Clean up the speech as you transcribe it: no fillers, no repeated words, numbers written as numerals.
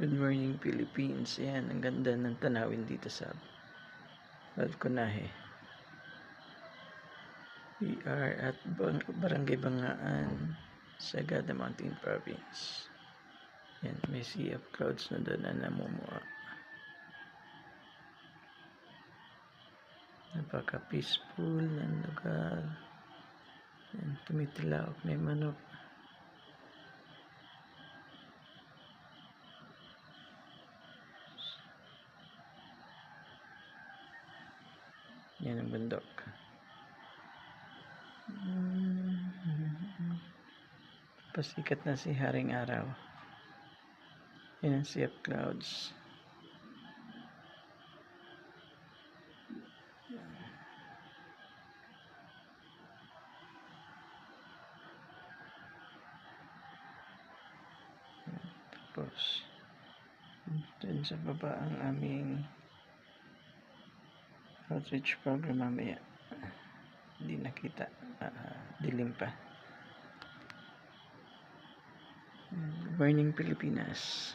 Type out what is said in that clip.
Good morning, Philippines. Ayan, ang ganda ng tanawin dito sa Balconahe. We are at Barangay Bangaan, Sagada Mountain Province. Ayan, may sea of clouds na doon na namumuha. Napaka-peaceful ng lugar. Ayan, tumitilaok na yung manok. Yan ang bundok. Pasikat na si Haring Araw. Yan ang sea of clouds. Tapos dun sa baba ang aming outreach program mamaya. Hindi nakita, dilim pa. Good morning, Pilipinas.